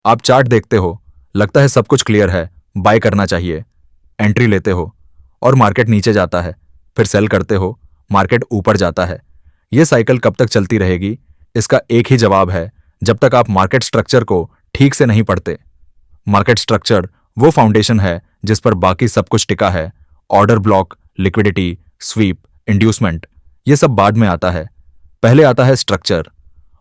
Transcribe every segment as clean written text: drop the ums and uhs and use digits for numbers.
आप चार्ट देखते हो, लगता है सब कुछ क्लियर है, बाय करना चाहिए। एंट्री लेते हो और मार्केट नीचे जाता है, फिर सेल करते हो, मार्केट ऊपर जाता है। यह साइकिल कब तक चलती रहेगी? इसका एक ही जवाब है, जब तक आप मार्केट स्ट्रक्चर को ठीक से नहीं पढ़ते। मार्केट स्ट्रक्चर वो फाउंडेशन है जिस पर बाकी सब कुछ टिका है। Order block, liquidity, sweep, inducement, ये सब बाद में आता है, पहले आता है स्ट्रक्चर।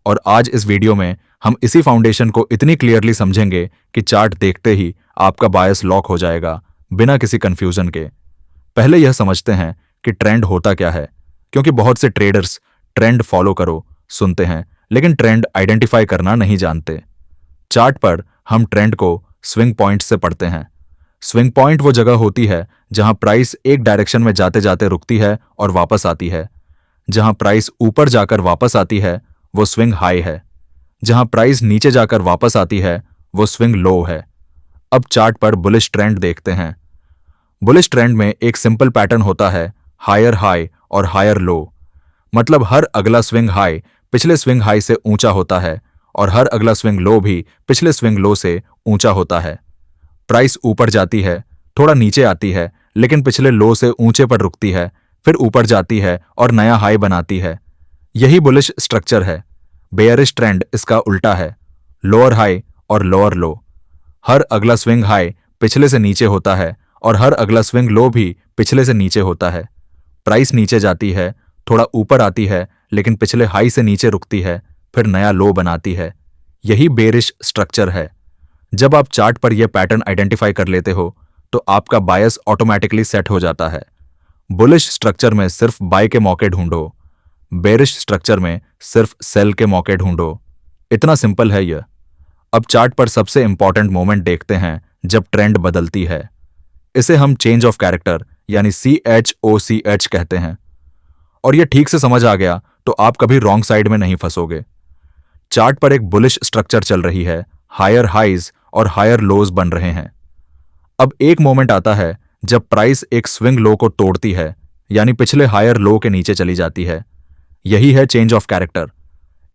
और आज इस वीडियो में हम इसी फाउंडेशन को इतनी क्लियरली समझेंगे कि चार्ट देखते ही आपका बायस लॉक हो जाएगा, बिना किसी कंफ्यूजन के। पहले यह समझते हैं कि ट्रेंड होता क्या है, क्योंकि बहुत से ट्रेडर्स ट्रेंड फॉलो करो सुनते हैं, लेकिन ट्रेंड आइडेंटिफाई करना नहीं जानते। चार्ट पर हम ट्रेंड को स्विंग पॉइंट से पढ़ते हैं। स्विंग पॉइंट वो जगह होती है जहां प्राइस एक डायरेक्शन में जाते जाते रुकती है और वापस आती है। जहां प्राइस ऊपर जाकर वापस आती है वो स्विंग हाई है। जहां प्राइस नीचे जाकर वापस आती है वो स्विंग लो है। अब चार्ट पर बुलिश ट्रेंड देखते हैं। बुलिश ट्रेंड में एक सिंपल पैटर्न होता है, हायर हाई और हायर लो। मतलब हर अगला स्विंग हाई पिछले स्विंग हाई से ऊंचा होता है और हर अगला स्विंग लो भी पिछले स्विंग लो से ऊंचा होता है। प्राइस ऊपर जाती है, थोड़ा नीचे आती है, लेकिन पिछले लो से ऊंचे पर रुकती है, फिर ऊपर जाती है और नया हाई बनाती है। यही बुलिश स्ट्रक्चर है। बेयरिश ट्रेंड इसका उल्टा है, लोअर हाई और लोअर लो। हर अगला स्विंग हाई पिछले से नीचे होता है और हर अगला स्विंग लो भी पिछले से नीचे होता है। प्राइस नीचे जाती है, थोड़ा ऊपर आती है, लेकिन पिछले हाई से नीचे रुकती है, फिर नया लो बनाती है। यही बेरिश स्ट्रक्चर है। जब आप चार्ट पर यह पैटर्न आइडेंटिफाई कर लेते हो तो आपका बायस ऑटोमेटिकली सेट हो जाता है। बुलिश स्ट्रक्चर में सिर्फ बाय के मौके ढूंढो, बेरिश स्ट्रक्चर में सिर्फ सेल के मौके ढूंढो। इतना सिंपल है यह। अब चार्ट पर सबसे इंपॉर्टेंट मोमेंट देखते हैं जब ट्रेंड बदलती है। इसे हम चेंज ऑफ कैरेक्टर यानी CHOCH कहते हैं। और यह ठीक से समझ आ गया तो आप कभी रॉन्ग साइड में नहीं फंसोगे। चार्ट पर एक बुलिश स्ट्रक्चर चल रही है, हायर हाइज और हायर लोज बन रहे हैं। अब एक मोमेंट आता है जब प्राइस एक स्विंग लो को तोड़ती है, यानी पिछले हायर लो के नीचे चली जाती है। यही है चेंज ऑफ कैरेक्टर।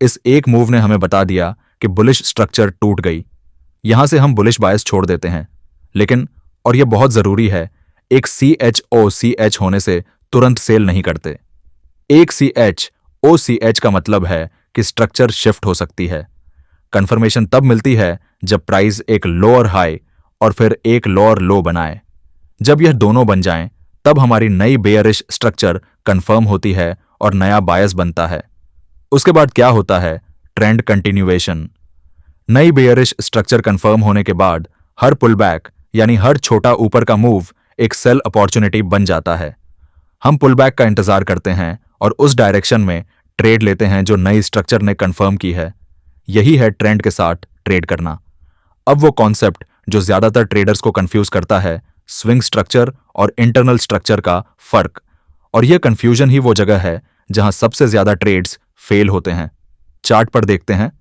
इस एक मूव ने हमें बता दिया कि बुलिश स्ट्रक्चर टूट गई। यहां से हम बुलिश बायस छोड़ देते हैं, लेकिन और यह बहुत जरूरी है, एक CHOCH होने से तुरंत सेल नहीं करते। एक CHOCH का मतलब है कि स्ट्रक्चर शिफ्ट हो सकती है। कंफर्मेशन तब मिलती है जब प्राइस एक लोअर हाई और फिर एक लोअर लो बनाए। जब यह दोनों बन जाएं, तब हमारी नई बेयरिश स्ट्रक्चर कंफर्म होती है और नया बायस बनता है। उसके बाद क्या होता है? Trend continuation. नई बेयरिश स्ट्रक्चर कंफर्म होने के बाद हर पुलबैक यानी हर छोटा ऊपर का मूव एक सेल अपॉर्चुनिटी बन जाता है। हम पुलबैक का इंतजार करते हैं और उस डायरेक्शन में ट्रेड लेते हैं जो नई स्ट्रक्चर ने कंफर्म की है। यही है ट्रेंड के साथ ट्रेड करना। अब वो कॉन्सेप्ट जो ज्यादातर ट्रेडर्स को कंफ्यूज करता है, स्विंग स्ट्रक्चर और इंटरनल स्ट्रक्चर का फर्क। और यह कंफ्यूजन ही वो जगह है जहां सबसे ज्यादा ट्रेड्स फेल होते हैं। चार्ट पर देखते हैं।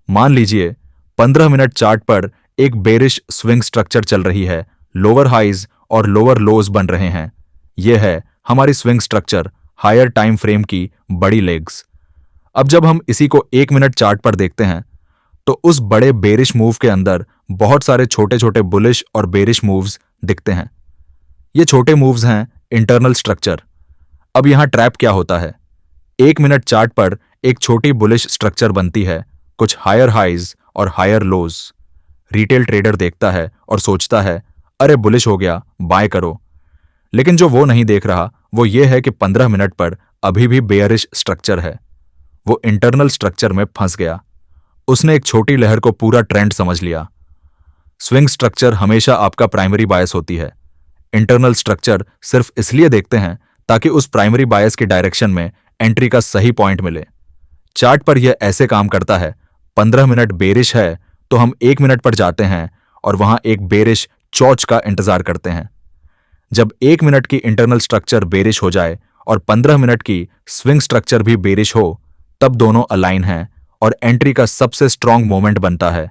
मान लीजिए 15 मिनट चार्ट पर एक बेरिश स्विंग स्ट्रक्चर चल रही है, लोअर हाइज और लोअर लोज बन रहे हैं। यह है हमारी swing structure, higher time frame की बड़ी लेग्स। अब जब हम इसी को 1 मिनट चार्ट पर देखते हैं तो उस बड़े बेरिश मूव के अंदर बहुत सारे छोटे छोटे बुलिश और बेरिश मूव्स दिखते हैं। ये छोटे मूव्स हैं इंटरनल स्ट्रक्चर। अब यहां ट्रैप क्या होता है? 1 मिनट चार्ट पर एक छोटी बुलिश स्ट्रक्चर बनती है, कुछ हायर हाइज और हायर लोज। रिटेल ट्रेडर देखता है और सोचता है, अरे बुलिश हो गया, बाय करो। लेकिन जो वो नहीं देख रहा वो ये है कि 15 मिनट पर अभी भी बेयरिश स्ट्रक्चर है। वो इंटरनल स्ट्रक्चर में फंस गया। उसने एक छोटी लहर को पूरा ट्रेंड समझ लिया। स्विंग स्ट्रक्चर हमेशा आपका प्राइमरी बायस होती है। इंटरनल स्ट्रक्चर सिर्फ इसलिए देखते हैं ताकि उस प्राइमरी बायस की डायरेक्शन में एंट्री का सही पॉइंट मिले। चार्ट पर यह ऐसे काम करता है। 15 मिनट बेरिश है तो हम 1 मिनट पर जाते हैं और वहां एक बेरिश चौच का इंतजार करते हैं। जब 1 मिनट की इंटरनल स्ट्रक्चर बेरिश हो जाए और 15 मिनट की स्विंग स्ट्रक्चर भी बेरिश हो, तब दोनों अलाइन हैं और एंट्री का सबसे स्ट्रॉन्ग मोमेंट बनता है।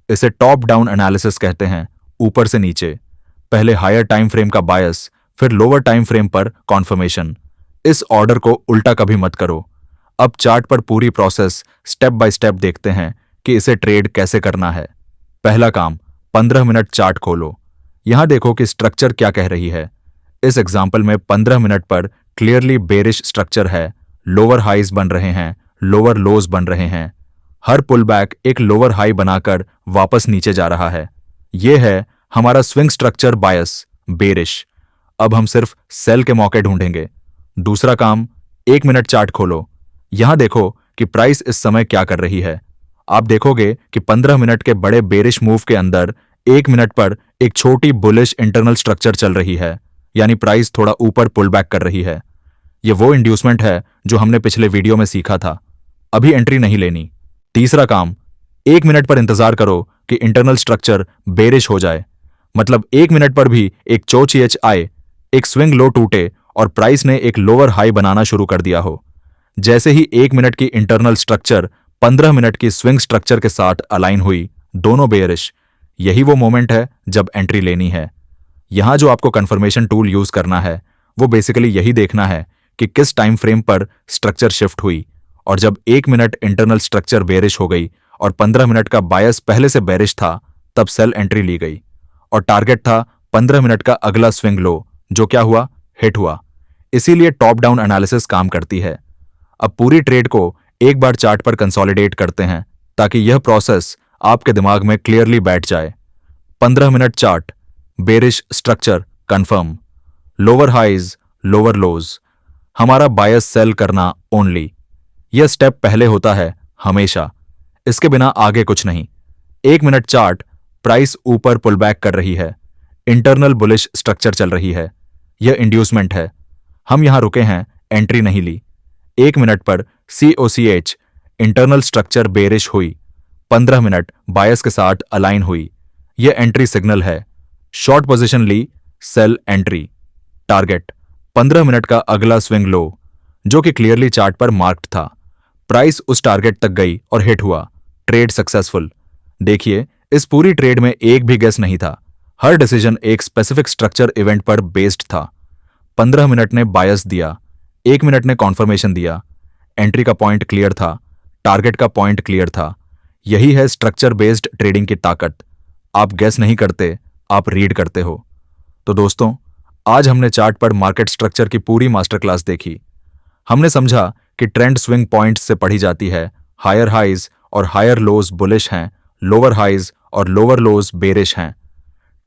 इसे टॉप डाउन एनालिसिस कहते हैं, ऊपर से नीचे। पहले हायर टाइम फ्रेम का बायस, फिर लोअर टाइम फ्रेम पर कॉन्फर्मेशन। इस ऑर्डर को उल्टा कभी मत करो। अब चार्ट पर पूरी प्रोसेस स्टेप बाय स्टेप देखते हैं कि इसे ट्रेड कैसे करना है। पहला काम, 15 मिनट चार्ट खोलो। यहां देखो कि स्ट्रक्चर क्या कह रही है। इस एग्जाम्पल में 15 मिनट पर क्लियरली बेरिश स्ट्रक्चर है। लोअर हाईज बन रहे हैं, लोअर लोज बन रहे हैं। हर पुल बैक एक लोअर हाई बनाकर वापस नीचे जा रहा है। यह है हमारा स्विंग स्ट्रक्चर बायस, बेरिश। अब हम सिर्फ सेल के मौके ढूंढेंगे। दूसरा काम, 1 मिनट चार्ट खोलो। यहां देखो कि प्राइस इस समय क्या कर रही है। आप देखोगे कि 15 मिनट के बड़े बेरिश मूव के अंदर 1 मिनट पर एक छोटी बुलिश इंटरनल स्ट्रक्चर चल रही है, यानी प्राइस थोड़ा ऊपर पुल बैक कर रही है। यह वो इंड्यूसमेंट है जो हमने पिछले वीडियो में सीखा था। अभी एंट्री नहीं लेनी। तीसरा काम, 1 मिनट पर इंतजार करो कि इंटरनल स्ट्रक्चर बेरिश हो जाए। मतलब 1 मिनट पर भी एक चोचीएच आए, एक स्विंग लो टूटे और प्राइस ने एक लोअर हाई बनाना शुरू कर दिया हो। जैसे ही 1 मिनट की इंटरनल स्ट्रक्चर 15 मिनट की स्विंग स्ट्रक्चर के साथ अलाइन हुई, दोनों बेयरिश, यही वो मोमेंट है जब एंट्री लेनी है। यहां जो आपको कंफर्मेशन टूल यूज करना है वो बेसिकली यही देखना है कि किस टाइम फ्रेम पर स्ट्रक्चर शिफ्ट हुई, और जब 1 मिनट इंटरनल स्ट्रक्चर बेरिश हो गई और 15 मिनट का बायस पहले से बेरिश था, तब सेल एंट्री ली गई और टारगेट था 15 मिनट का अगला स्विंग लो, जो क्या हुआ, हिट हुआ। इसीलिए टॉप डाउन एनालिसिस काम करती है। अब पूरी ट्रेड को एक बार चार्ट पर कंसोलिडेट करते हैं ताकि यह प्रोसेस आपके दिमाग में क्लियरली बैठ जाए। 15 minute chart, bearish structure confirm, lower highs, lower lows, हमारा बायस सेल करना ओनली। यह स्टेप पहले होता है हमेशा, इसके बिना आगे कुछ नहीं। 1 मिनट चार्ट, प्राइस ऊपर पुल बैक कर रही है, इंटरनल बुलिश स्ट्रक्चर चल रही है, यह इंड्यूसमेंट है। हम यहां रुके हैं, एंट्री नहीं ली। 1 मिनट पर COCH इंटरनल स्ट्रक्चर बेरिश हुई, 15 मिनट बायस के साथ अलाइन हुई, यह एंट्री सिग्नल है। शॉर्ट पोजीशन ली, सेल एंट्री। टारगेट 15 मिनट का अगला स्विंग लो, जो कि क्लियरली चार्ट पर मार्क्ड था। प्राइस उस टारगेट तक गई और हिट हुआ, ट्रेड सक्सेसफुल। देखिए, इस पूरी ट्रेड में एक भी गेस नहीं था। हर डिसीजन एक स्पेसिफिक स्ट्रक्चर इवेंट पर बेस्ड था। 15 मिनट ने बायस दिया, 1 मिनट ने कॉन्फर्मेशन दिया। एंट्री का पॉइंट क्लियर था, टारगेट का पॉइंट क्लियर था। यही है स्ट्रक्चर बेस्ड ट्रेडिंग की ताकत। आप गेस नहीं करते, आप रीड करते हो। तो दोस्तों, आज हमने चार्ट पर मार्केट स्ट्रक्चर की पूरी मास्टर क्लास देखी। हमने समझा कि ट्रेंड स्विंग पॉइंट्स से पढ़ी जाती है। हायर हाइज और हायर लोज बुलिश हैं, लोअर हाइज और लोअर लोज बेरिश हैं।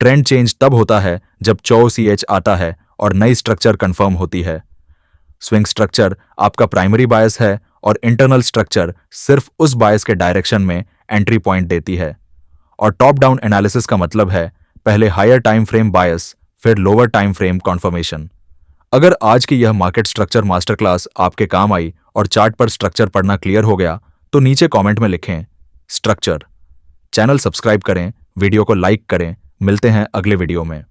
ट्रेंड चेंज तब होता है जब COCH आता है और नई स्ट्रक्चर कंफर्म होती है। स्विंग स्ट्रक्चर आपका प्राइमरी बायस है और इंटरनल स्ट्रक्चर सिर्फ उस बायस के डायरेक्शन में एंट्री पॉइंट देती है। और टॉप डाउन एनालिसिस का मतलब है पहले हायर टाइम फ्रेम बायस, फिर लोअर टाइम फ्रेम कॉन्फर्मेशन। अगर आज की यह मार्केट स्ट्रक्चर मास्टर क्लास आपके काम आई और चार्ट पर स्ट्रक्चर पढ़ना क्लियर हो गया, तो नीचे कमेंट में लिखें स्ट्रक्चर। चैनल सब्सक्राइब करें, वीडियो को लाइक करें। मिलते हैं अगले वीडियो में।